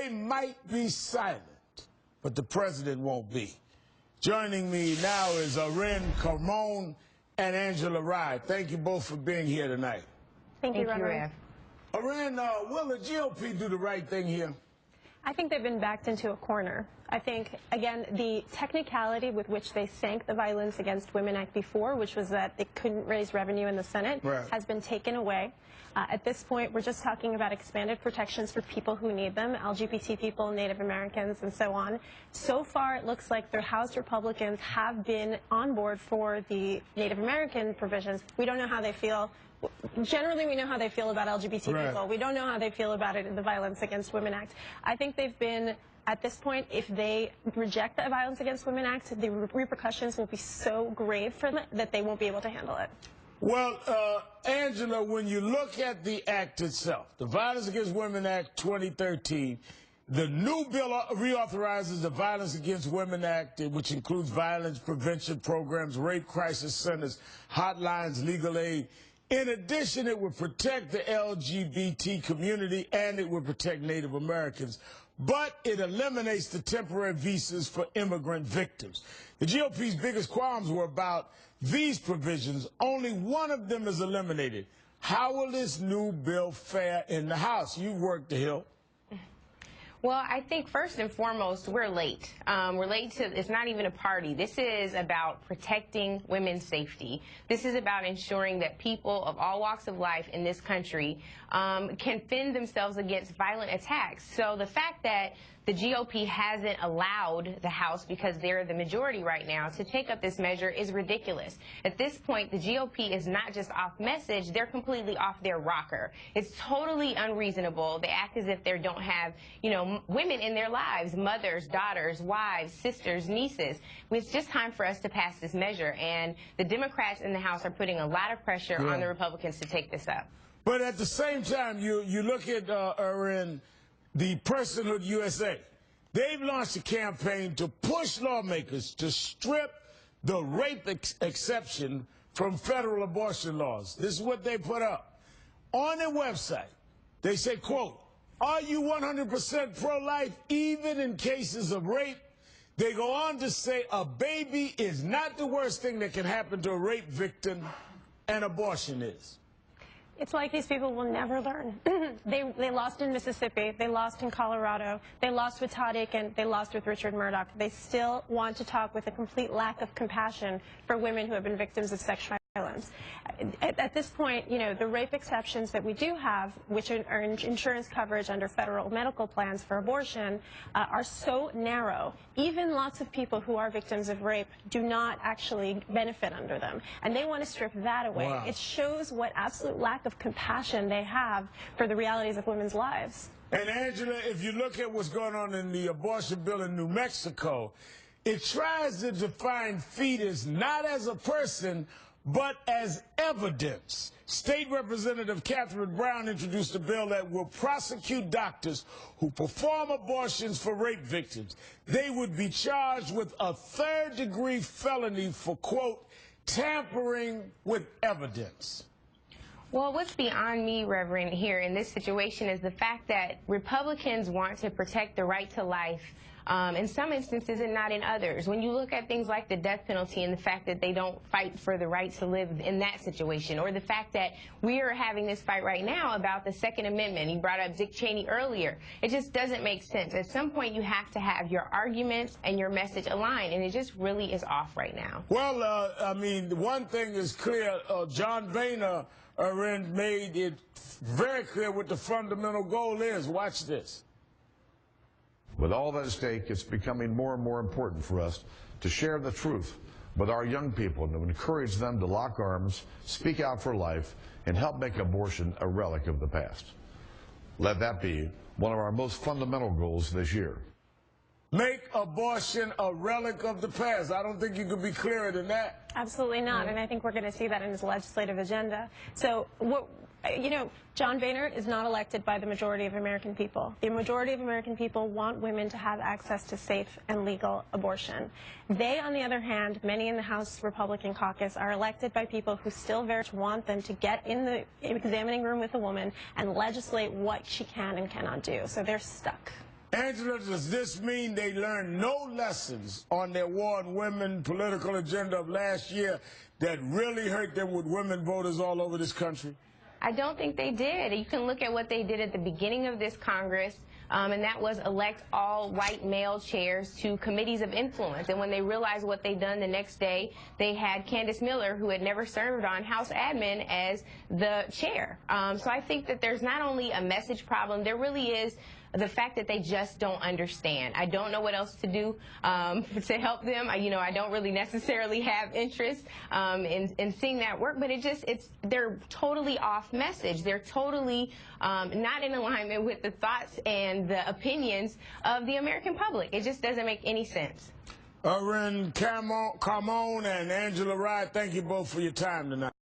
They might be silent, but the president won't be. Joining me now is Aren Carmon and Angela Rye. Thank you both for being here tonight. Thank you, Rev. Aren, will the GOP do the right thing here? I think they've been backed into a corner. I think, again, the technicality with which they sank the Violence Against Women Act before, which was that it couldn't raise revenue in the Senate, has been taken away. At this point, we're just talking about expanded protections for people who need them, LGBT people, Native Americans, and so on. So far, it looks like the House Republicans have been on board for the Native American provisions. We don't know how they feel. Generally, we know how they feel about LGBT people. We don't know how they feel about it in the Violence Against Women Act. I think they've been, at this point, if they reject the Violence Against Women Act, the repercussions will be so grave for them that they won't be able to handle it. Well, Angela, when you look at the act itself, the Violence Against Women Act 2013, the new bill reauthorizes the Violence Against Women Act, which includes violence prevention programs, rape crisis centers, hotlines, legal aid. In addition, it would protect the LGBT community and it would protect Native Americans. But it eliminates the temporary visas for immigrant victims. The GOP's biggest qualms were about these provisions. Only one of them is eliminated. How will this new bill fare in the House? You've worked the Hill. Well, I think first and foremost, we're late. We're late to, it's not even a party. This is about protecting women's safety. This is about ensuring that people of all walks of life in this country can fend themselves against violent attacks. So the fact that the GOP hasn't allowed the House, because they're the majority right now, to take up this measure is ridiculous. At this point, the GOP is not just off message, they're completely off their rocker. It's totally unreasonable. They act as if they don't have, you know, women in their lives, mothers, daughters, wives, sisters, nieces. It's just time for us to pass this measure, and the Democrats in the House are putting a lot of pressure on the Republicans to take this up. But at the same time, you look at Aren, the Personhood USA. They've launched a campaign to push lawmakers to strip the rape exception from federal abortion laws. This is what they put up. On their website, they say, quote, "Are you 100% pro-life even in cases of rape?" They go on to say a baby is not the worst thing that can happen to a rape victim, and abortion is. It's like these people will never learn. They lost in Mississippi, they lost in Colorado, they lost with Todd Aiken, they lost with Richard Murdoch. They still want to talk with a complete lack of compassion for women who have been victims of sexual violence. At this point, you know, the rape exceptions that we do have, which are insurance coverage under federal medical plans for abortion, are so narrow. Even lots of people who are victims of rape do not actually benefit under them. And they want to strip that away. Wow. It shows what absolute lack of compassion they have for the realities of women's lives. And Angela, if you look at what's going on in the abortion bill in New Mexico, it tries to define fetus not as a person, but as evidence. State Representative Catherine Brown introduced a bill that will prosecute doctors who perform abortions for rape victims. They would be charged with a third-degree felony for, quote, tampering with evidence. Well, what's beyond me, Reverend, here in this situation is the fact that Republicans want to protect the right to life in some instances and not in others. When you look at things like the death penalty and the fact that they don't fight for the right to live in that situation, or the fact that we are having this fight right now about the Second Amendment. You brought up Dick Cheney earlier. It just doesn't make sense. At some point, you have to have your arguments and your message aligned, and it just really is off right now. Well, I mean, one thing is clear. John Boehner made it very clear what the fundamental goal is. Watch this. With all that at stake, it's becoming more and more important for us to share the truth with our young people and to encourage them to lock arms, speak out for life, and help make abortion a relic of the past. Let that be one of our most fundamental goals this year. Make abortion a relic of the past. I don't think you could be clearer than that. Absolutely not, and I think we're going to see that in his legislative agenda. So, you know, John Boehner is not elected by the majority of American people. The majority of American people want women to have access to safe and legal abortion. They, on the other hand, many in the House Republican caucus, are elected by people who still very much want them to get in the examining room with a woman and legislate what she can and cannot do. So they're stuck. Angela, does this mean they learned no lessons on their war on women political agenda of last year that really hurt them with women voters all over this country? I don't think they did. You can look at what they did at the beginning of this Congress, and that was elect all white male chairs to committees of influence. And when they realized what they'd done the next day, they had Candace Miller, who had never served on House Admin, as the chair. So I think that there's not only a message problem, there really is the fact that they just don't understand. I don't know what else to do to help them. I don't really necessarily have interest in seeing that work, but they're totally off message. They're totally not in alignment with the thoughts and the opinions of the American public. It just doesn't make any sense. Ren Carmon and Angela Rye, thank you both for your time tonight.